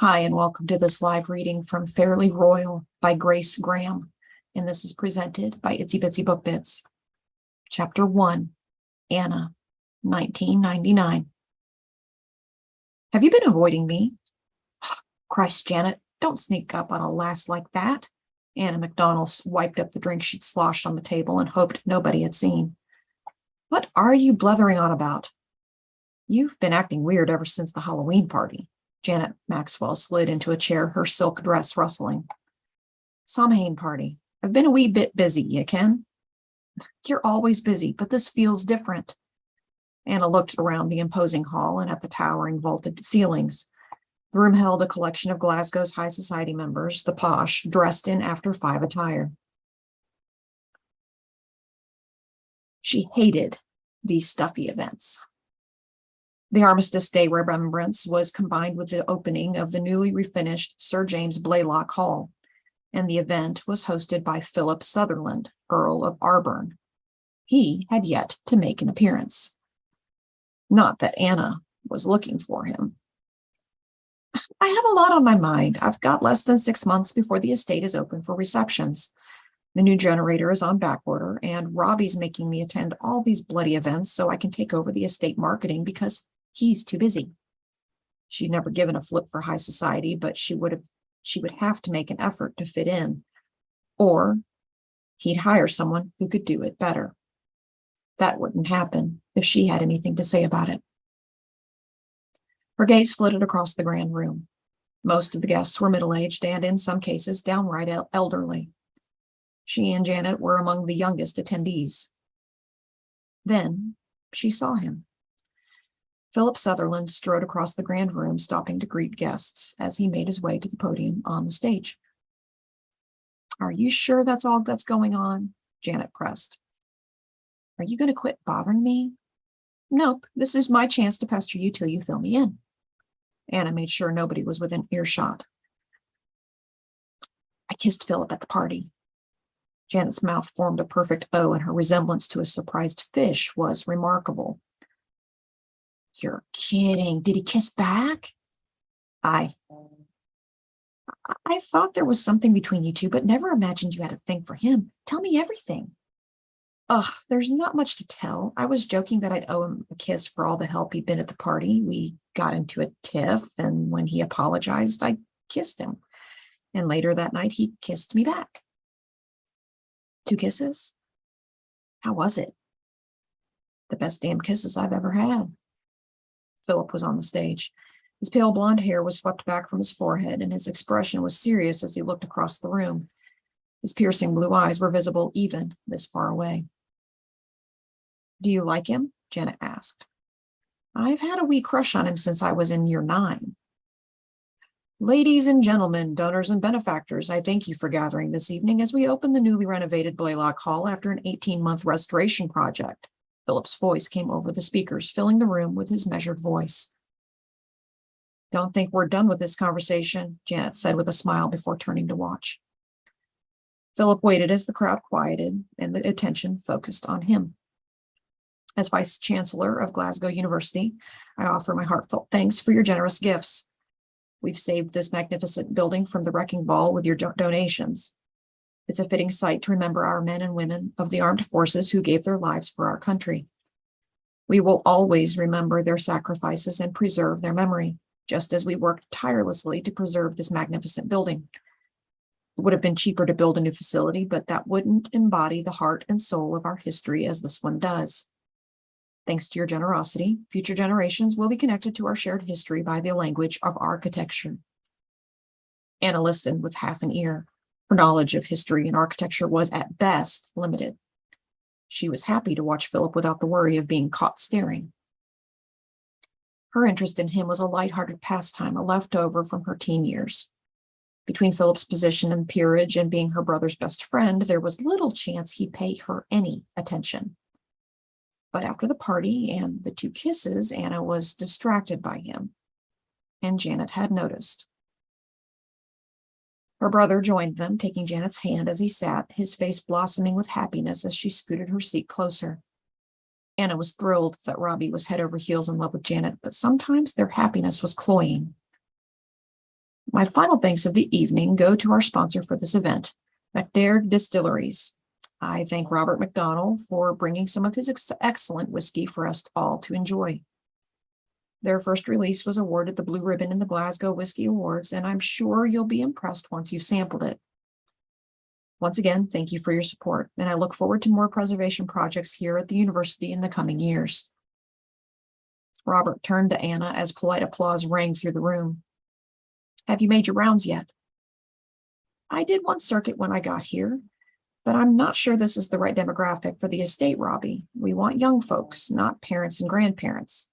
Hi, and welcome to this live reading from Fairly Royal by Grahme, and this is presented by Itsy Bitsy Book Bits. Chapter 1, Anna, 1999. Have you been avoiding me? Christ, Janet, don't sneak up on a lass like that. Anna McDonnell wiped up the drink she'd sloshed on the table and hoped nobody had seen. What are you blethering on about? You've been acting weird ever since the Halloween party. Janet Maxwell slid into a chair, her silk dress rustling. Samhain party. I've been a wee bit busy, you ken? You're always busy, but this feels different. Anna looked around the imposing hall and at the towering vaulted ceilings. The room held a collection of Glasgow's high society members, the posh, dressed in after-5 attire. She hated these stuffy events. The Armistice Day remembrance was combined with the opening of the newly refinished Sir James Blaylock Hall, and the event was hosted by Philip Sutherland, Earl of Arburne. He had yet to make an appearance. Not that Anna was looking for him. I have a lot on my mind. I've got less than 6 months before the estate is open for receptions. The new generator is on back order, and Robbie's making me attend all these bloody events so I can take over the estate marketing because he's too busy. She'd never given a flip for high society, but she would have to make an effort to fit in, or he'd hire someone who could do it better. That wouldn't happen if she had anything to say about it. Her gaze flitted across the grand room. Most of the guests were middle-aged and, in some cases, downright elderly. She and Janet were among the youngest attendees. Then she saw him. Philip Sutherland strode across the grand room, stopping to greet guests as he made his way to the podium on the stage. Are you sure that's all that's going on? Janet pressed. Are you going to quit bothering me? Nope, this is my chance to pester you till you fill me in. Anna made sure nobody was within earshot. I kissed Philip at the party. Janet's mouth formed a perfect O, and her resemblance to a surprised fish was remarkable. You're kidding. Did he kiss back? I thought there was something between you two, but never imagined you had a thing for him. Tell me everything. Ugh, there's not much to tell. I was joking that I'd owe him a kiss for all the help he'd been at the party. We got into a tiff, and when he apologized, I kissed him. And later that night, he kissed me back. 2 kisses? How was it? The best damn kisses I've ever had. Philip was on the stage. His pale blonde hair was swept back from his forehead, and his expression was serious as he looked across the room. His piercing blue eyes were visible even this far away. Do you like him? Janet asked. I've had a wee crush on him since I was in year 9. Ladies and gentlemen, donors and benefactors, I thank you for gathering this evening as we open the newly renovated Blaylock Hall after an 18-month restoration project. Philip's voice came over the speakers, filling the room with his measured voice. Don't think we're done with this conversation, Janet said with a smile before turning to watch. Philip waited as the crowd quieted and the attention focused on him. As Vice Chancellor of Glasgow University, I offer my heartfelt thanks for your generous gifts. We've saved this magnificent building from the wrecking ball with your donations. It's a fitting sight to remember our men and women of the armed forces who gave their lives for our country. We will always remember their sacrifices and preserve their memory, just as we worked tirelessly to preserve this magnificent building. It would have been cheaper to build a new facility, but that wouldn't embody the heart and soul of our history as this one does. Thanks to your generosity, future generations will be connected to our shared history by the language of architecture. Anna listened with half an ear. Her knowledge of history and architecture was, at best, limited. She was happy to watch Philip without the worry of being caught staring. Her interest in him was a light-hearted pastime, a leftover from her teen years. Between Philip's position in peerage and being her brother's best friend, there was little chance he'd pay her any attention. But after the party and the 2 kisses, Anna was distracted by him, and Janet had noticed. Her brother joined them, taking Janet's hand as he sat, his face blossoming with happiness as she scooted her seat closer. Anna was thrilled that Robbie was head over heels in love with Janet, but sometimes their happiness was cloying. My final thanks of the evening go to our sponsor for this event, McDared Distilleries. I thank Robert McDonnell for bringing some of his excellent whiskey for us all to enjoy. Their first release was awarded the Blue Ribbon in the Glasgow Whiskey Awards, and I'm sure you'll be impressed once you've sampled it. Once again, thank you for your support, and I look forward to more preservation projects here at the university in the coming years. Robert turned to Anna as polite applause rang through the room. Have you made your rounds yet? I did one circuit when I got here, but I'm not sure this is the right demographic for the estate, Robbie. We want young folks, not parents and grandparents.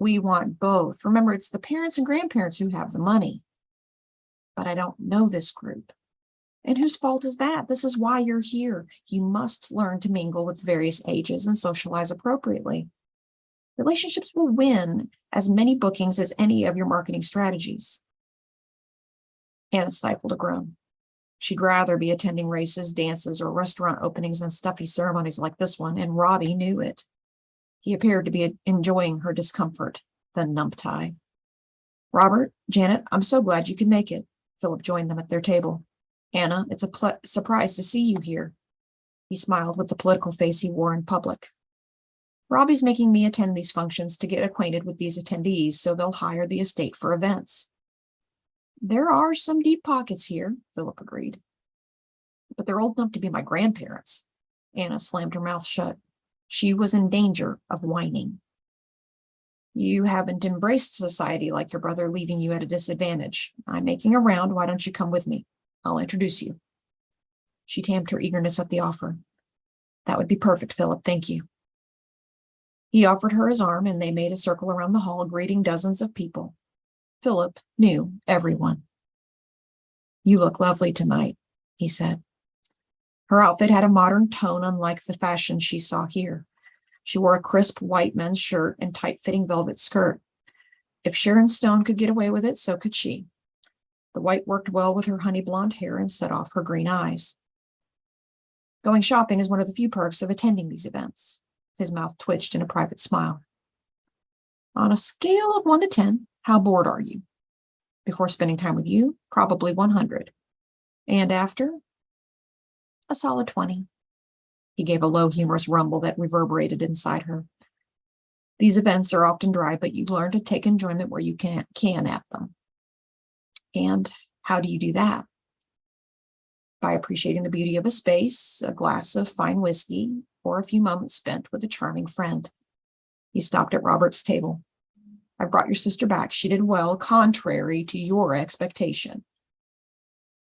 We want both. Remember, it's the parents and grandparents who have the money. But I don't know this group. And whose fault is that? This is why you're here. You must learn to mingle with various ages and socialize appropriately. Relationships will win as many bookings as any of your marketing strategies. Anna stifled a groan. She'd rather be attending races, dances, or restaurant openings than stuffy ceremonies like this one, and Robbie knew it. He appeared to be enjoying her discomfort, the numpty. Robert, Janet, I'm so glad you could make it. Philip joined them at their table. Anna, it's a surprise to see you here. He smiled with the political face he wore in public. Robbie's making me attend these functions to get acquainted with these attendees, so they'll hire the estate for events. There are some deep pockets here, Philip agreed. But they're old enough to be my grandparents. Anna slammed her mouth shut. She was in danger of whining. You haven't embraced society like your brother, leaving you at a disadvantage. I'm making a round. Why don't you come with me? I'll introduce you. She tamed her eagerness at the offer. That would be perfect, Philip. Thank you. He offered her his arm, and they made a circle around the hall, greeting dozens of people. Philip knew everyone. You look lovely tonight, he said. Her outfit had a modern tone unlike the fashion she saw here. She wore a crisp white men's shirt and tight-fitting velvet skirt. If Sharon Stone could get away with it, so could she. The white worked well with her honey blonde hair and set off her green eyes. Going shopping is one of the few perks of attending these events. His mouth twitched in a private smile. On a scale of 1 to 10, how bored are you? Before spending time with you, probably 100. And after? A solid 20. He gave a low, humorous rumble that reverberated inside her. These events are often dry, but you learn to take enjoyment where you can at them. And how do you do that? By appreciating the beauty of a space, a glass of fine whiskey, or a few moments spent with a charming friend. He stopped at Robert's table. I brought your sister back. She did well, contrary to your expectation.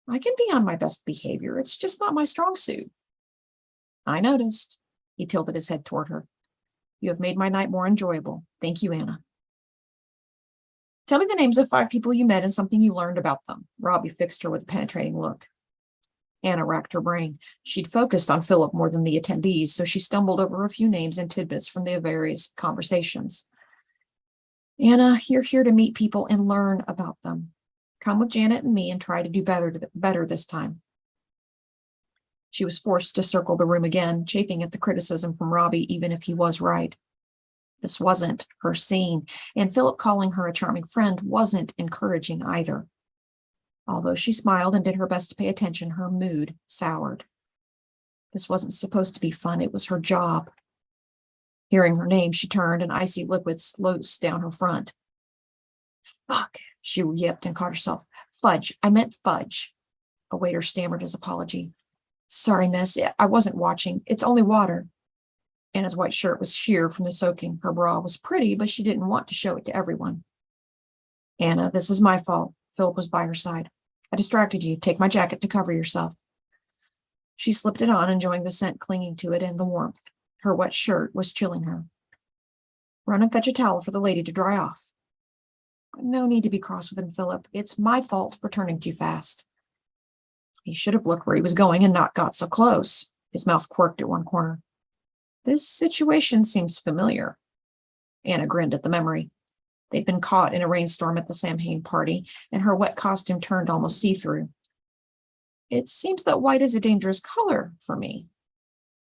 I can be on my best behavior. It's just not my strong suit. I noticed. He tilted his head toward her. You have made my night more enjoyable. Thank you, Anna. Tell me the names of 5 people you met and something you learned about them. Robbie fixed her with a penetrating look. Anna racked her brain. She'd focused on Philip more than the attendees, so she stumbled over a few names and tidbits from their various conversations. Anna, you're here to meet people and learn about them. Come with Janet and me and try to do better this time. She was forced to circle the room again, chafing at the criticism from Robbie, even if he was right. This wasn't her scene, and Philip calling her a charming friend wasn't encouraging either. Although she smiled and did her best to pay attention, her mood soured. This wasn't supposed to be fun. It was her job. Hearing her name, she turned, and icy liquid slosed down her front. Fuck, she yipped and caught herself. Fudge. I meant fudge. A waiter stammered his apology. Sorry, miss. I wasn't watching. It's only water. Anna's white shirt was sheer from the soaking. Her bra was pretty, but she didn't want to show it to everyone. Anna, this is my fault. Philip was by her side. I distracted you. Take my jacket to cover yourself. She slipped it on, enjoying the scent clinging to it and the warmth. Her wet shirt was chilling her. Run and fetch a towel for the lady to dry off. No need to be cross with him, Philip. It's my fault for turning too fast. He should have looked where he was going and not got so close. His mouth quirked at one corner. This situation seems familiar. Anna grinned at the memory. They'd been caught in a rainstorm at the Samhain party, and her wet costume turned almost see-through. It seems that white is a dangerous color for me.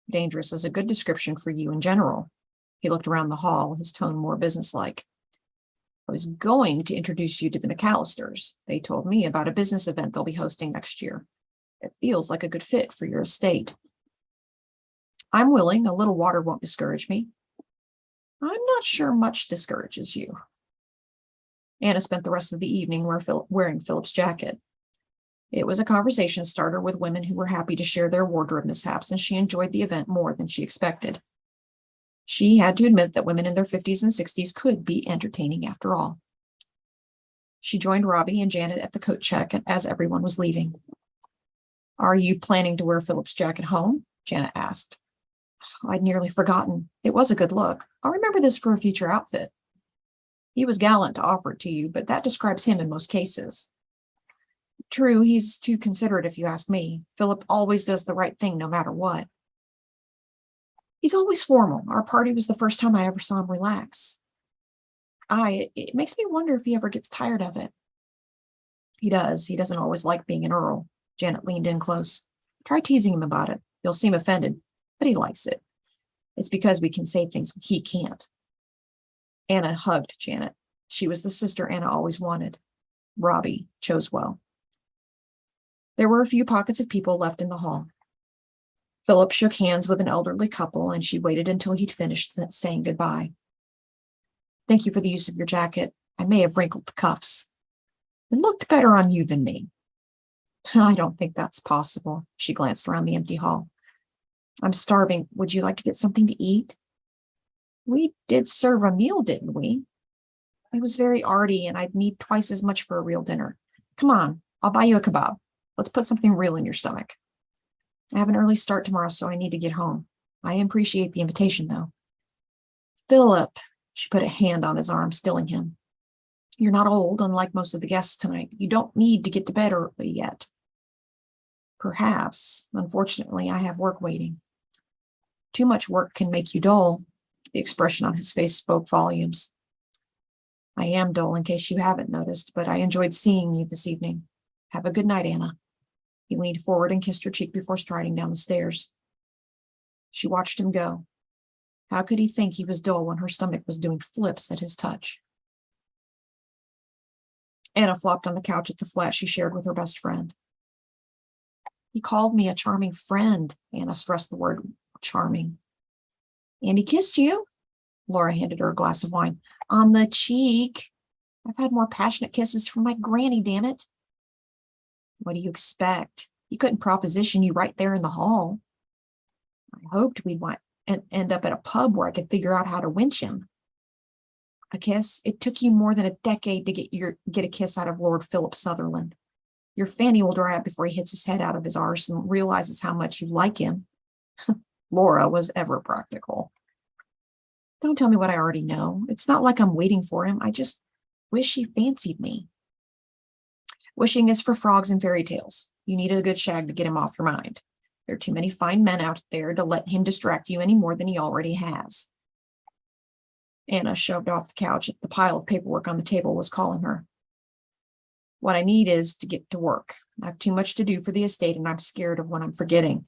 Dangerous is a good description for you in general. He looked around the hall, his tone more businesslike. I was going to introduce you to the McAllisters. They told me about a business event they'll be hosting next year. It feels like a good fit for your estate. I'm willing. A little water won't discourage me. I'm not sure much discourages you. Anna spent the rest of the evening wearing Philip's jacket. It was a conversation starter with women who were happy to share their wardrobe mishaps, and she enjoyed the event more than she expected. She had to admit that women in their 50s and 60s could be entertaining after all. She joined Robbie and Janet at the coat check as everyone was leaving. Are you planning to wear Philip's jacket home? Janet asked. I'd nearly forgotten. It was a good look. I'll remember this for a future outfit. He was gallant to offer it to you, but that describes him in most cases. True, he's too considerate if you ask me. Philip always does the right thing no matter what. He's always formal. Our party was the first time I ever saw him relax. It makes me wonder if he ever gets tired of it. He does. He doesn't always like being an Earl. Janet leaned in close. Try teasing him about it. He'll seem offended, but he likes it. It's because we can say things he can't. Anna hugged Janet. She was the sister Anna always wanted. Robbie chose well. There were a few pockets of people left in the hall. Philip shook hands with an elderly couple, and she waited until he'd finished saying goodbye. Thank you for the use of your jacket. I may have wrinkled the cuffs. It looked better on you than me. I don't think that's possible. She glanced around the empty hall. I'm starving. Would you like to get something to eat? We did serve a meal, didn't we? It was very arty, and I'd need twice as much for a real dinner. Come on, I'll buy you a kebab. Let's put something real in your stomach. I have an early start tomorrow, so I need to get home. I appreciate the invitation, though. Philip, she put a hand on his arm, stilling him. You're not old, unlike most of the guests tonight. You don't need to get to bed early yet. Perhaps. Unfortunately, I have work waiting. Too much work can make you dull. The expression on his face spoke volumes. I am dull, in case you haven't noticed, but I enjoyed seeing you this evening. Have a good night, Anna. He leaned forward and kissed her cheek before striding down the stairs. She watched him go. How could he think he was dull when her stomach was doing flips at his touch? Anna flopped on the couch at the flat she shared with her best friend. He called me a charming friend. Anna stressed the word charming. And he kissed you? Laura handed her a glass of wine. On the cheek. I've had more passionate kisses from my granny, damn it. What do you expect? He couldn't proposition you right there in the hall. I hoped we'd end up at a pub where I could figure out how to winch him. A kiss? It took you more than a decade to get a kiss out of Lord Philip Sutherland. Your fanny will dry up before he hits his head out of his arse and realizes how much you like him. Laura was ever practical. Don't tell me what I already know. It's not like I'm waiting for him. I just wish he fancied me. Wishing is for frogs and fairy tales. You need a good shag to get him off your mind. There are too many fine men out there to let him distract you any more than he already has. Anna shoved off the couch. The pile of paperwork on the table was calling her. What I need is to get to work. I have too much to do for the estate, and I'm scared of what I'm forgetting.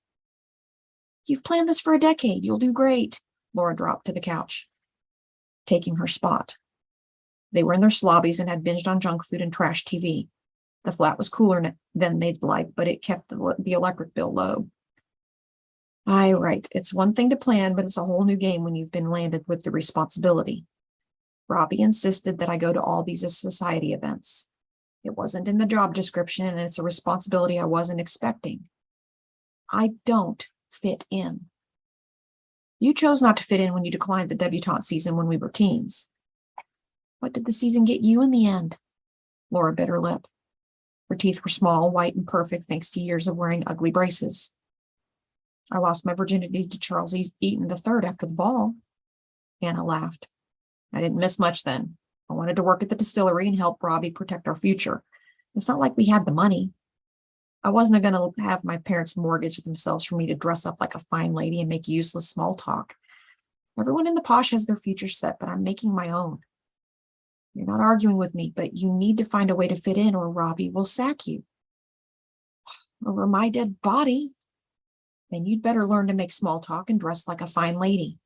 You've planned this for a decade. You'll do great. Laura dropped to the couch, taking her spot. They were in their slobbies and had binged on junk food and trash TV. The flat was cooler than they'd like, but it kept the electric bill low. Aye, right. It's one thing to plan, but it's a whole new game when you've been landed with the responsibility. Robbie insisted that I go to all these society events. It wasn't in the job description, and it's a responsibility I wasn't expecting. I don't fit in. You chose not to fit in when you declined the debutante season when we were teens. What did the season get you in the end? Laura bit her lip. Her teeth were small, white, and perfect thanks to years of wearing ugly braces. I lost my virginity to Charles Eaton III after the ball. Anna laughed. I didn't miss much then. I wanted to work at the distillery and help Robbie protect our future. It's not like we had the money. I wasn't going to have my parents mortgage themselves for me to dress up like a fine lady and make useless small talk. Everyone in the posh has their future set, but I'm making my own. You're not arguing with me, but you need to find a way to fit in or Robbie will sack you. Over my dead body. Then you'd better learn to make small talk and dress like a fine lady.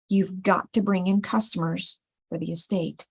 You've got to bring in customers for the estate.